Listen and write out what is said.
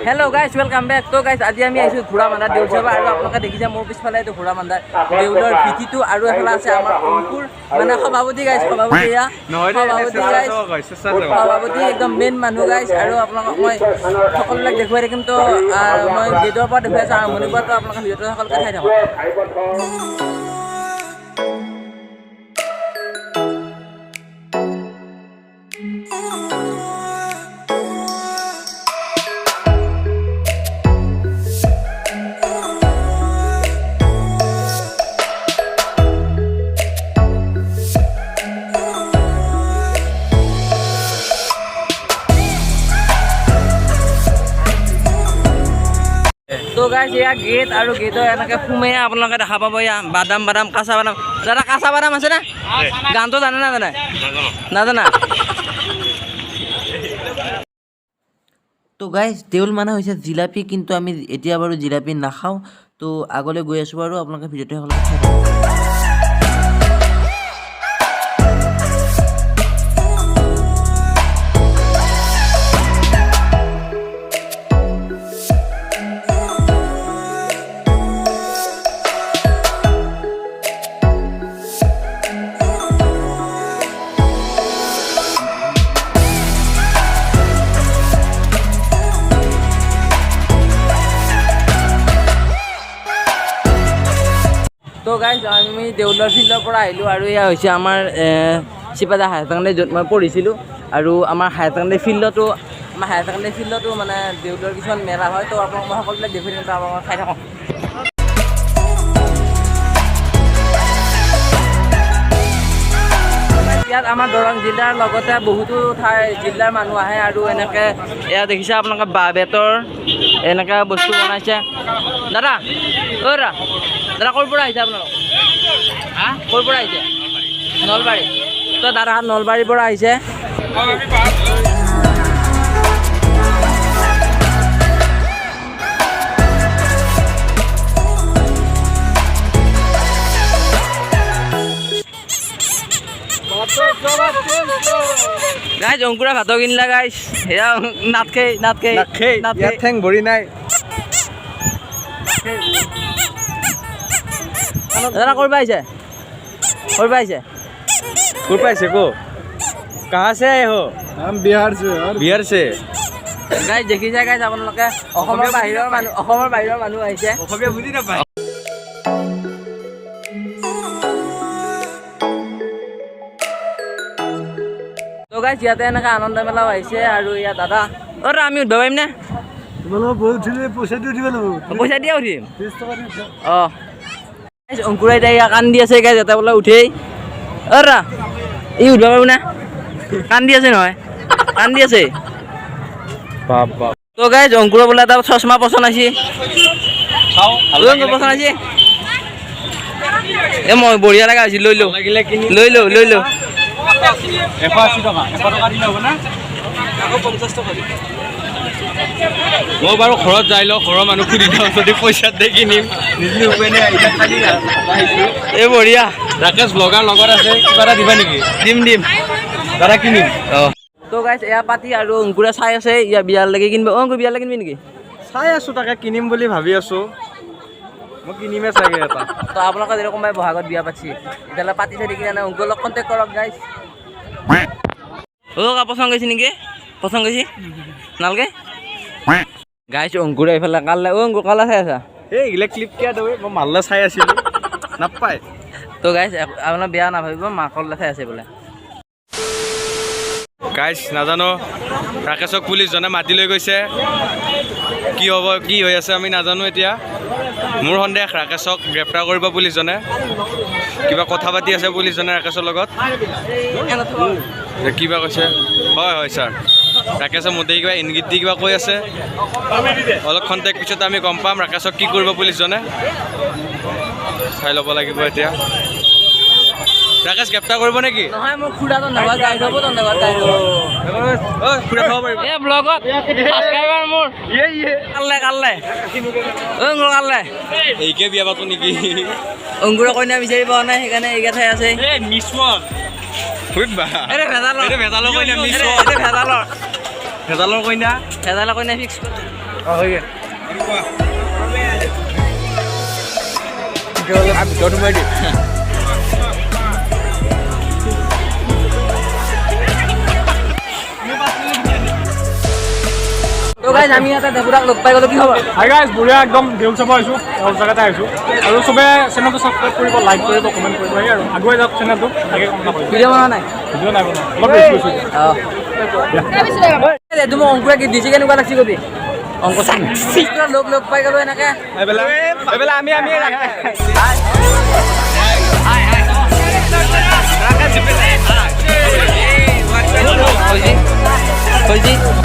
Hello guys, welcome back. So guys, আজি আমি আইছো ঘোড়ামান্দাৰ দেউল চাব আৰু আপোনালোকে দেখিছে মোৰ পিছফালে এইটো ঘোড়ামান্দাৰ দেউলৰ ভিটিটো আৰু এফালে আছে আমাৰ অংকুৰ মানে সভাপতি গাইছ সভাপতি একদম মেইন মানুহ গাইছ আৰু আপোনালোকক মই সকলোবিলাক দেখুৱাই থাকিম তো মই গেটৰ পৰা দেখুৱাই আছোঁ আৰম্ভণিৰ পৰা তো আপোনালোকে ভিডিঅ'টো সকলোকে চাই থাকক তো গাইজ এয়া গেট আৰু গেটৰ এনেকৈ সোমাই আপোনালোকে দেখা পাব এয়া বাদাম কাঁচা বাদাম দাদা কাঁচা বাদাম আছে না গানটো জানে নাজানে নাজানা তো গাইজ দেউল মানে হৈছে জিলাপি কিন্তু আমি এতিয়া বাৰু জিলাপি নাখাওঁ তো আগলৈ গৈ আছোঁ আৰু আপোনালোকে ভিডিঅ'টো সকলোকে চাই থাকক তো গাইজ আমি দেউলৰ ফিল্ডৰ পৰা আহিলোঁ আৰু এয়া হৈছে আমাৰ চিপাদা হায়াৰ ছেকেণ্ডেৰী য'ত মই পঢ়িছিলোঁ আৰু আমাৰ হায়াৰ ছেকেণ্ডেৰী ফিল্ডতো মানে দেউলৰ কিছুমান মেলা হয় তো আপোনাক মই সকলোবিলাক দেখুৱাই দিম তো আপোনালোকে চাই থাকক ইয়াত আমাৰ দৰং জিলাৰ লগতে বহুতো ঠাই জিলাৰ মানুহ আহে আৰু এনেকৈ এয়া দেখিছে আপোনালোকে বাঁহ বেতৰ এনেকৈ বস্তু বনাইছে দাদা দাদা ক'ৰ পৰা আহিছে আপোনালোক ক'ৰ পৰা আহিছে নলবাৰী তো দাদা নলবাৰীৰ পৰা আহিছে গাইজ অংকুৰা ভাতো কিনিলা গাইজ সেয়া নাথকে ঠেং ভৰি নাই दादा ক'ৰ পৰা আহিছে को कहाँ से आए हो हम बिहार से গাইজ দেখিছে গাইজ আপোনালোকে অসমৰ বাহিৰৰ মানুহ আহিছে অসমীয়া বুজি নাপায় তো গাইজ ইয়াতে এনেকৈ আনন্দ মেলাও আহিছে আৰু ইয়াত দাদা আমি উঠিব পাৰিম নে পইচা দিয়া উঠিম অঁ অংকুৰাই এতিয়া কান্দি আছে গাইজ এটা বোলে উঠেই ই উঠিব পাৰিব না কান্দি আছে নহয় কান্দি আছে তো গাইজ অংকুৰৰ বোলে এটা চশমা পচন্দ আছে পচন্দ আছে এই মই বঢ়িয়া লগা হৈছিল লৈ লওঁ 180 টকা 100 টকা দিলে হ'ব না আকৌ 50 টকা দিম মই বাৰু ঘৰত যাই লওঁ ঘৰৰ মানুহ খুদি দিওঁ যদি পইচা দে কিনিম নিজে উপায় নাই এতিয়া খালি এই বঢ়িয়া ৰাকেশ ব্লগাৰ লগত আছে কিবা এটা দিবা নেকি দিম দাদা কিনিম তো গাইজ এয়া পাতি আৰু অংকুৰে চাই আছে ইয়াৰ বিয়ালৈকে কিনিব অংকুৰ বিয়ালৈ কিনিবি নেকি চাই আছোঁ তাকে কিনিম বুলি ভাবি আছোঁ মই কিনিমে চাগে এটা তো আপোনালোকে যেনেকৈ কোনোবাই বহাগত বিয়া পাতিছে এতিয়ালৈ পাতি চাই কিনে অংকুৰ লগত কণ্টেক্ট কৰক গাইজ পচন্দ গৈছে নেকি পচন্দ গৈছে নালগে গাইজ অংকুৰে এইফালে কালে অংকুৰ কালা চাই আছা এইগিলা ক্লিপ কিয় দেৱে মই মাল্লা চাই আছিলোঁ নাপায় তো গাইজ আপোনাৰ বেয়া নাভাবিব মাকলৈ চাই আছে বোলে গাইজ নাজানো ৰাকেশক পুলিচজনে মাতি লৈ গৈছে কি হ'ব কি হৈ আছে আমি নাজানো এতিয়া মোৰ সন্দেহ ৰাকেশক গ্ৰেপ্তাৰ কৰিব পুলিচজনে কিবা কথা পাতি আছে পুলিচজনে ৰাকেশৰ লগত কিবা কৈছে হয় ছাৰ ৰাকেশে মোটেই কিবা ইংগিত দি কিবা কৈ আছে অলপ খন্তেক পিছত আমি গম পাম ৰাকেশক কি কৰিব পুলিচজনে চাই ল'ব লাগিব এতিয়া ৰাকেশ গ্ৰেপ্তাৰ কৰিব নেকি নহয় মোৰ খুৰাটো নাবা গাই থব তো নাবা গাই থব খুৰা খাব পাৰিব এ ব্লগত সাবস্ক্ৰাইবাৰ মোৰ কাল্লে কাল্লে অংগুৰ কাল্লে এইকে বিয়া পাতো নেকি অংগুৰৰ কইনা বিচাৰি পোৱা নাই সেইকাৰণে এইকে ঠাই আছে সুধবা এৰে ভেজালৰ এইটো ভেজালৰ কইনা মিছ এইটো ভেজালৰ ভেজালৰ কইনা ভেজালৰ কইনা ফিক্স ভিতৰত সোমাই দিম তো গাইজ আমি এটা দেবুৰাক লগ পাই গ'লো কি খবৰ হাই গাইজ বঢ়িয়া একদম দেউল চাব আহিছোঁ দেউল জেগাতে আহিছোঁ আৰু চবে চেনেলটো ছাবস্ক্ৰাইব কৰিব লাইক কৰিব কমেণ্ট কৰিব সেই আৰু আগুৱাই যাওক চেনেলটো তাকে কামনা কৰিম ভিডিঅ' বনোৱা নাই ভিডিঅ' নাই বনোৱা অলপ ৰেষ্ট কৰিছোঁ এইটো মোক অংকুৰে কি দিছে কেনেকুৱা লাগছি কবি অংক চাং লগ লগ পাই গ'লো এনেকে এইবেলা আমি হৈছে